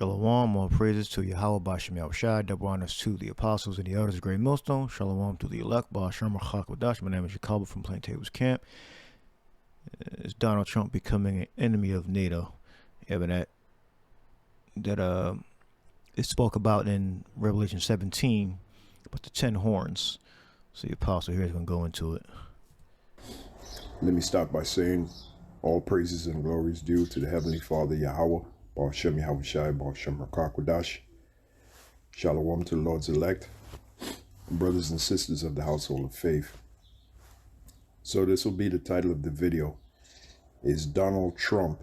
Shalom, all praises to Yahweh Bashem Yahushai, double honors to the apostles and the elders of Great Millstone. Shalom to the elect, Bashem Rachak. My name is Jacob from Plaintables Camp. Is Donald Trump becoming an enemy of NATO? Yeah, that it spoke about in Revelation 17, but the 10 horns. So the apostle here is going to go into it. Let me start by saying all praises and glories due to the Heavenly Father Yahweh, Bashem Yahushai, Bashem Rachak. Shalom to the Lord's elect, brothers and sisters of the household of faith. So this will be the title of the video. Is Donald Trump,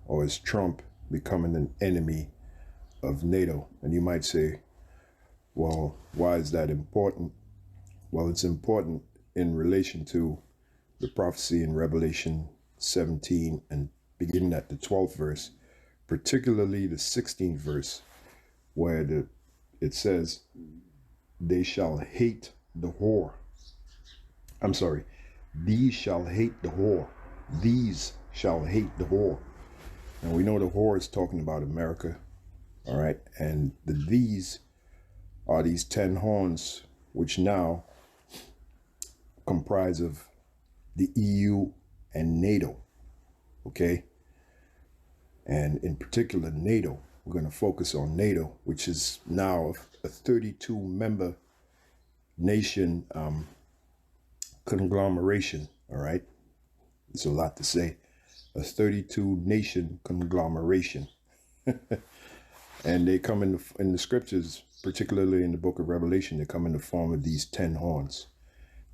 or is Trump becoming an enemy of NATO? And you might say, well, why is that important? Well, it's important in relation to the prophecy in Revelation 17 and beginning at the 12th verse, particularly the 16th verse, where it says, they shall hate the whore. I'm sorry, these shall hate the whore. These shall hate the whore. And we know the whore is talking about America, all right? And these are these 10 horns, which now comprise of the EU and NATO, okay? And in particular, NATO. We're going to focus on NATO, which is now a 32-member nation conglomeration, all right? It's a lot to say. A 32-nation conglomeration. And they come in the scriptures, particularly in the book of Revelation, they come in the form of these 10 horns.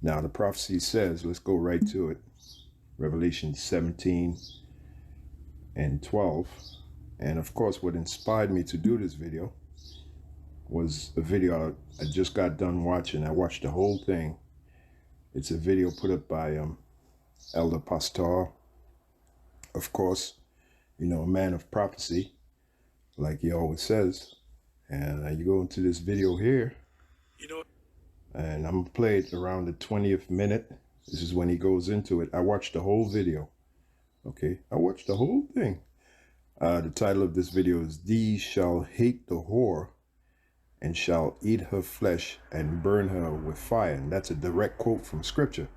Now, the prophecy says, let's go right to it. Revelation 17 and 12. And of course, what inspired me to do this video was a video I just got done watching. I watched the whole thing. It's a video put up by Elder Pastor. Of course, you know, a man of prophecy, like he always says. And you go into this video here. You know, and I'm going to play it around the 20th minute. This is when he goes into it. I watched the whole video. Okay, I watched the whole thing. The title of this video is, These shall hate the whore and shall eat her flesh and burn her with fire. And that's a direct quote from scripture.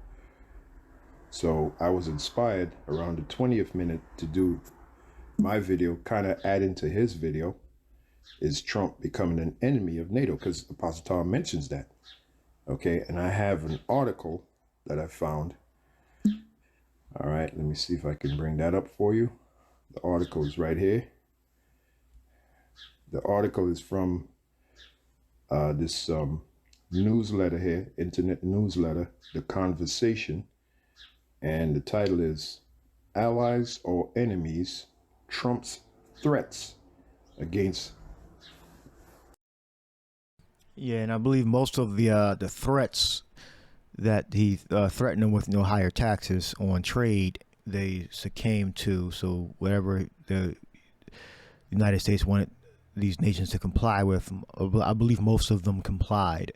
So I was inspired around the 20th minute to do my video, kind of adding to his video. Is Trump becoming an enemy of NATO? Because Apostle Tom mentions that. Okay, and I have an article that I found. All right, let me see if I can bring that up for you. The article is right here. The article is from this newsletter here, internet newsletter, The Conversation. And the title is, Allies or Enemies, Trump's Threats Against. Yeah, and I believe most of the threats that he threatened them with, higher taxes on trade, they succumbed to. So whatever the United States wanted these nations to comply with, I believe most of them complied.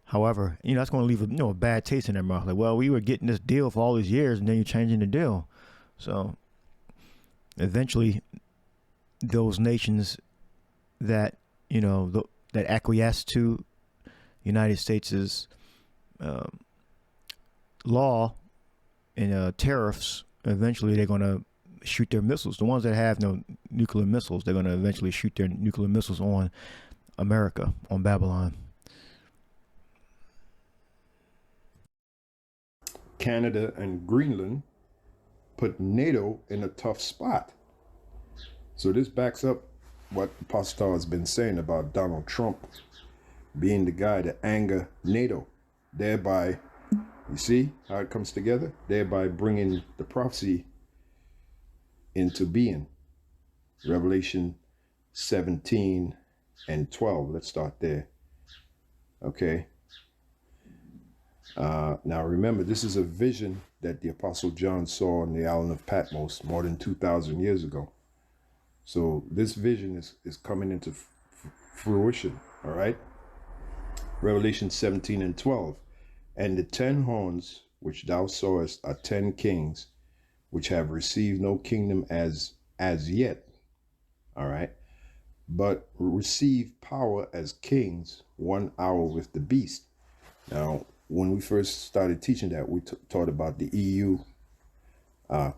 However, that's going to leave a bad taste in their mouth. Like, well, we were getting this deal for all these years, and then you're changing the deal. So eventually, those nations that that acquiesce to United States' law and tariffs, eventually they're going to shoot their missiles. The ones that have no nuclear missiles, they're going to eventually shoot their nuclear missiles on America, on Babylon. Canada and Greenland put NATO in a tough spot. So this backs up what Apostle has been saying about Donald Trump being the guy to anger NATO, thereby, you see how it comes together? Thereby bringing the prophecy into being. Revelation 17 and 12. Let's start there. Okay. Now remember, this is a vision that the Apostle John saw on the island of Patmos more than 2,000 years ago. So this vision is coming into fruition, all right? Revelation 17 and 12. And the 10 horns which thou sawest are 10 kings, which have received no kingdom as yet, all right? but received power as kings 1 hour with the beast. Now, when we first started teaching that, we taught about the EU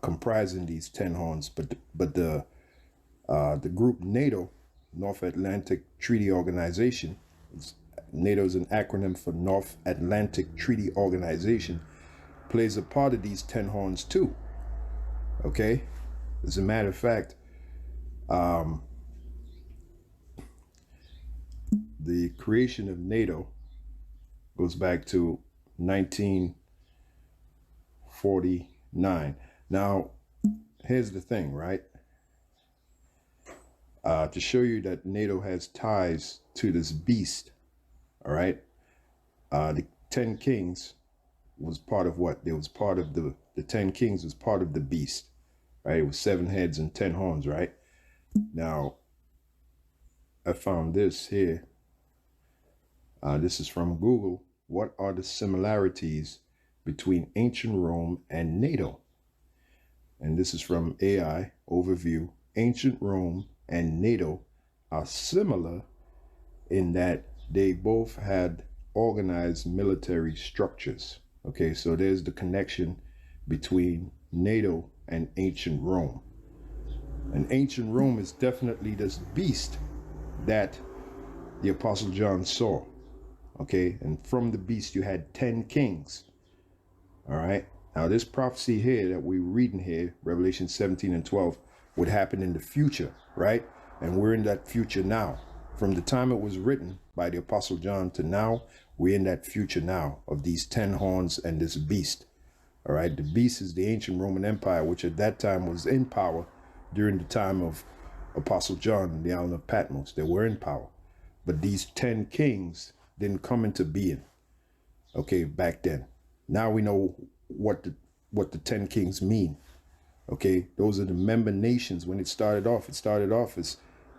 comprising these 10 horns, but the group NATO, North Atlantic Treaty Organization, NATO is an acronym for North Atlantic Treaty Organization, plays a part of these 10 horns too. Okay? As a matter of fact, the creation of NATO goes back to 1949. Now, here's the thing, right? To show you that NATO has ties to this beast, all right? The 10 kings was part of what? It was part of the 10 kings was part of the beast, right? It was 7 heads and 10 horns, right? Now, I found this here. This is from Google. What are the similarities between ancient Rome and NATO? And this is from AI overview. Ancient Rome and NATO are similar in that they both had organized military structures. Okay, so there's the connection between NATO and ancient Rome. And ancient Rome is definitely this beast that the Apostle John saw. Okay, and from the beast you had 10 kings. All right, now this prophecy here that we're reading here, Revelation 17 and 12, would happen in the future, right? And we're in that future now. From the time it was written by the Apostle John to now, we're in that future now of these 10 horns and this beast. All right, the beast is the ancient Roman Empire, which at that time was in power during the time of Apostle John and the island of Patmos. They were in power. But these 10 kings didn't come into being, okay, back then. Now we know what the 10 kings mean. Okay, those are the member nations. When it started off as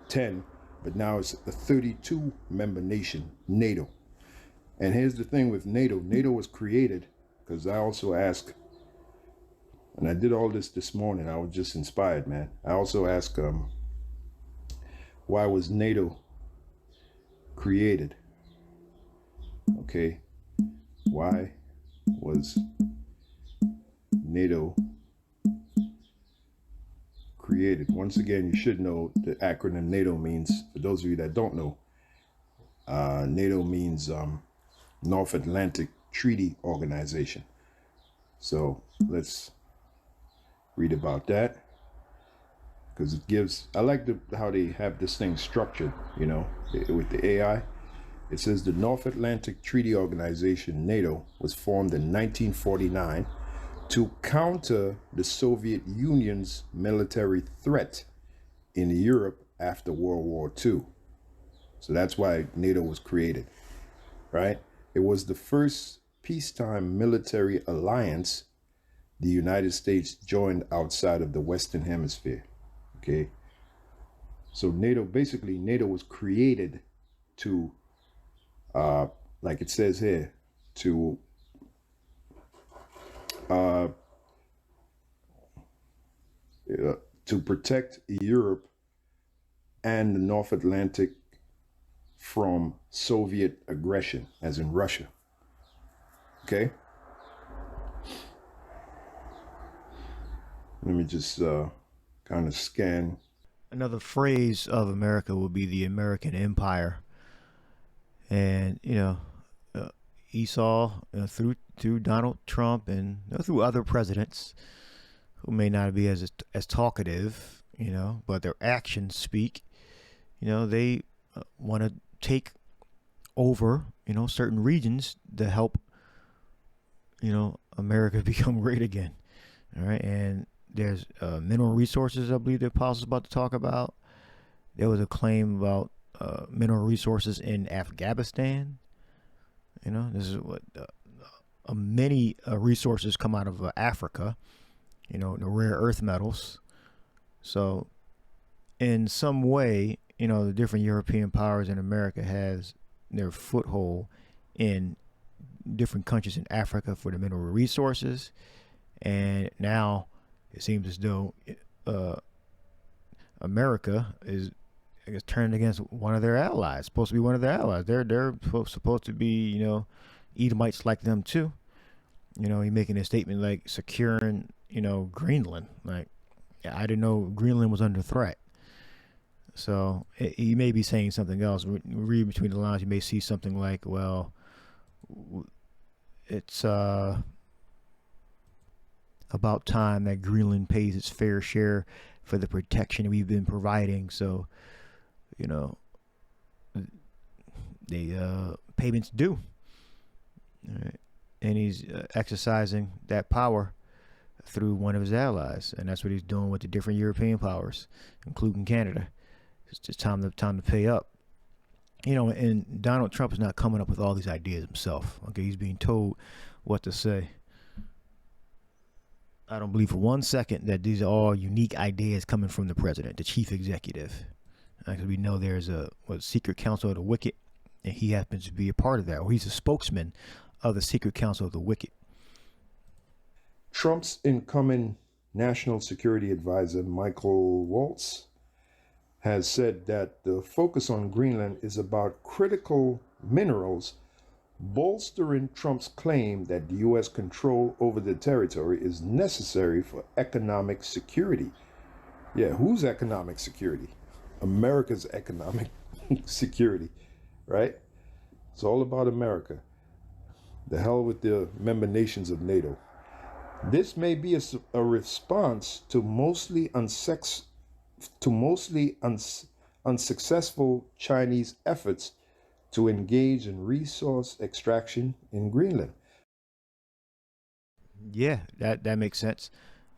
10, but now it's a 32 member nation, NATO. And here's the thing with NATO. NATO was created, because I also asked, and I did all this morning, I was just inspired, man. I also asked, why was NATO created? Okay, why was NATO created? Once again, you should know the acronym NATO means. For those of you that don't know, NATO means North Atlantic Treaty Organization. So let's read about that, because it gives, I like how they have this thing structured, you know, with the AI. It says the North Atlantic Treaty Organization, NATO, was formed in 1949 to counter the Soviet Union's military threat in Europe after World War II. So that's why NATO was created, right? It was the first peacetime military alliance the United States joined outside of the Western Hemisphere, okay? So NATO was created to, like it says here, to protect Europe and the North Atlantic from Soviet aggression, as in Russia. Okay? Let me just kind of scan. Another phrase of America would be the American Empire. And, Esau, through Donald Trump and through other presidents who may not be as talkative, but their actions speak. They want to take over, certain regions to help, America become great again. All right. And there's mineral resources, I believe the apostle's about to talk about. There was a claim about mineral resources in Afghanistan. This is what many resources come out of Africa, the rare earth metals. So in some way, the different European powers in America has their foothold in different countries in Africa for the mineral resources. And now it seems as though America I guess, turned against one of their allies. Supposed to be one of their allies. They're supposed to be, you know, Edomites like them too. You know, he making a statement like securing, you know, Greenland. Like, I didn't know Greenland was under threat. So he may be saying something else. Read between the lines, you may see something like, well, it's about time that Greenland pays its fair share for the protection we've been providing. So, you know, the payments due. All right. And he's exercising that power through one of his allies, and that's what he's doing with the different European powers, including Canada. It's just time to pay up. You know, and Donald Trump is not coming up with all these ideas himself. Okay, he's being told what to say. I don't believe for 1 second that these are all unique ideas coming from the president, the chief executive. Because we know there's a secret council of the wicked, and he happens to be a part of that, or he's a spokesman of the secret council of the wicked. Trump's incoming national security advisor, Michael Waltz, has said that the focus on Greenland is about critical minerals, bolstering Trump's claim that the U.S. control over the territory is necessary for economic security. Yeah, whose economic security? America's economic security, right? It's all about America. The hell with the member nations of NATO. This may be a response to mostly unsuccessful Chinese efforts to engage in resource extraction in Greenland. Yeah, that makes sense.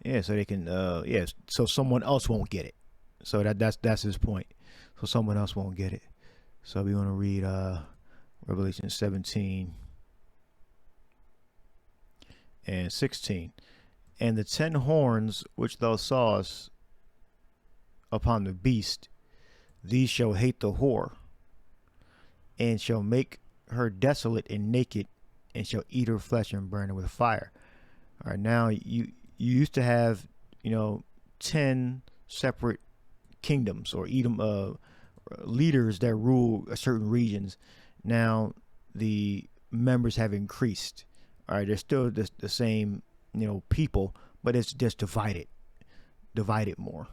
Yeah, so they can so someone else won't get it. So that's his point. So someone else won't get it. So we want to read Revelation 17 and 16. And the 10 horns which thou sawest upon the beast, these shall hate the whore, and shall make her desolate and naked, and shall eat her flesh and burn her with fire. All right, now you used to have, you know, 10 separate kingdoms or Edom leaders that rule certain regions. Now the members have increased. All right, they're still the same, you know, people, but it's just divided more.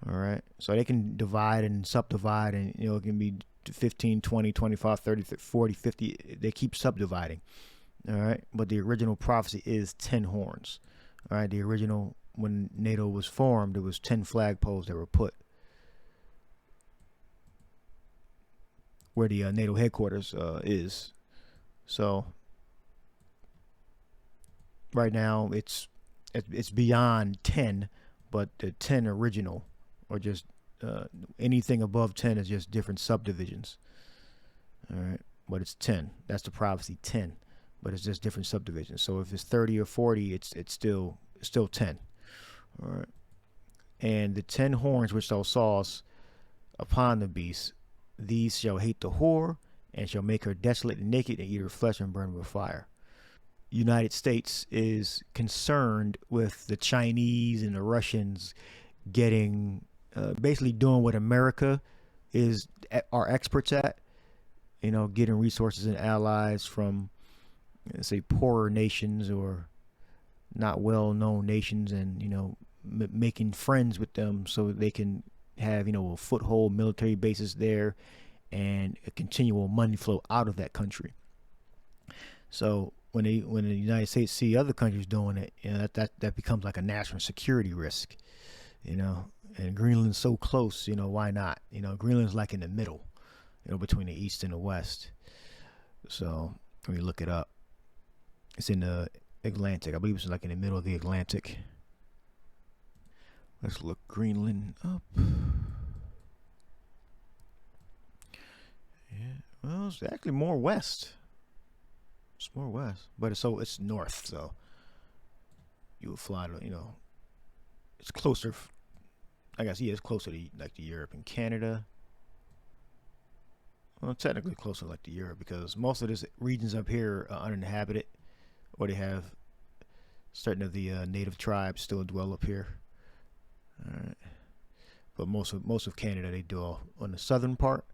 All right, so they can divide and subdivide, and, you know, it can be 15, 20, 25, 30, 40, 50. They keep subdividing. All right, but the original prophecy is 10 horns. All right, the original, when NATO was formed, there was 10 flagpoles that were put where the NATO headquarters is. So right now it's beyond 10, but the 10 original, or just anything above 10 is just different subdivisions. All right, but it's 10. That's the prophecy, 10, but it's just different subdivisions. So if it's 30 or 40, it's still 10. All right, and the 10 horns which thou sawest upon the beast, these shall hate the whore, and shall make her desolate and naked, and eat her flesh and burn her with fire. United States is concerned with the Chinese and the Russians getting basically doing what America is our experts at, you know, getting resources and allies from, say, poorer nations or not well-known nations, and, you know, making friends with them so they can have, you know, a foothold, military bases there, and a continual money flow out of that country. So when the United States see other countries doing it, you know, that becomes like a national security risk, you know. And Greenland's so close, you know, why not? You know, Greenland's like in the middle, you know, between the east and the west. So when you look it up, it's in the Atlantic. I believe it's like in the middle of the Atlantic. Let's look Greenland up. Yeah, well, it's actually more west. It's more west, but it's north, so you would fly to, you know, it's closer. I guess, yeah, it's closer to like to Europe and Canada. Well, technically closer like to Europe, because most of these regions up here are uninhabited, or they have certain of the native tribes still dwell up here. All right, but most of Canada, they do all on the southern part,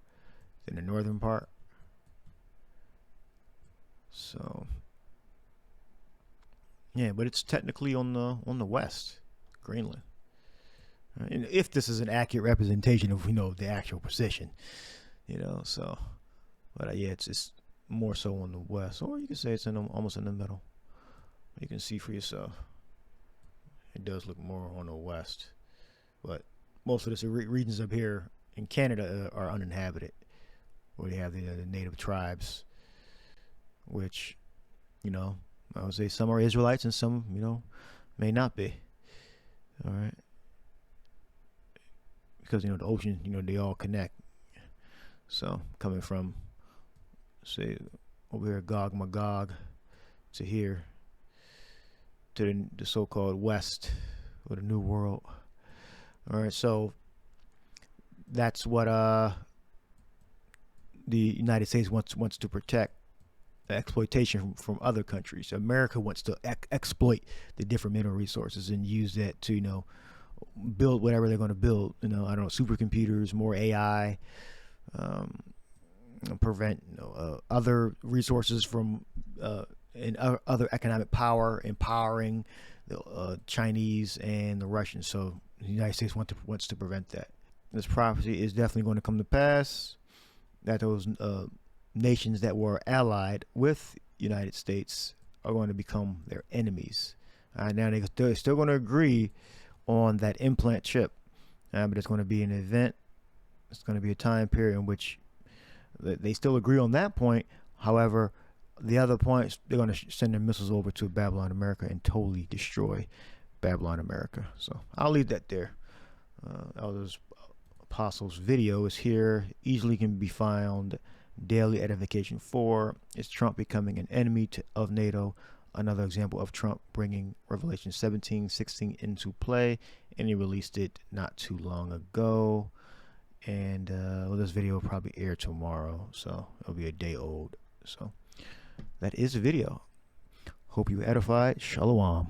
then the northern part. So yeah, but it's technically on the west, Greenland. And if this is an accurate representation of the actual position, so, but yeah, it's more so on the west, or you can say it's almost in the middle. You can see for yourself. It does look more on the west, but most of the regions up here in Canada are uninhabited, where they have the native tribes, which, I would say some are Israelites and some, may not be. All right. Because, the ocean, they all connect. So coming from, say, over here, Gog Magog, to here, to the so-called West, or the New World. All right, so that's what the United States wants to protect. Exploitation from other countries. America wants to exploit the different mineral resources and use that to build whatever they're going to build. I don't know, supercomputers, more AI, prevent other resources from and other economic power, empowering the Chinese and the Russians. So the United States wants to prevent that. This prophecy is definitely going to come to pass, that those nations that were allied with United States are going to become their enemies. Now they're still going to agree on that implant chip, but it's going to be an event. It's going to be a time period in which they still agree on that point. However, the other points, they're going to send their missiles over to Babylon America and totally destroy Babylon America. So I'll leave that there. Elders Apostles video is here, easily can be found. Daily Edification 4, is Trump becoming an enemy of NATO? Another example of Trump bringing Revelation 17:16 into play, and he released it not too long ago. And this video will probably air tomorrow, so it'll be a day old. So that is the video. Hope you edified. Shalom.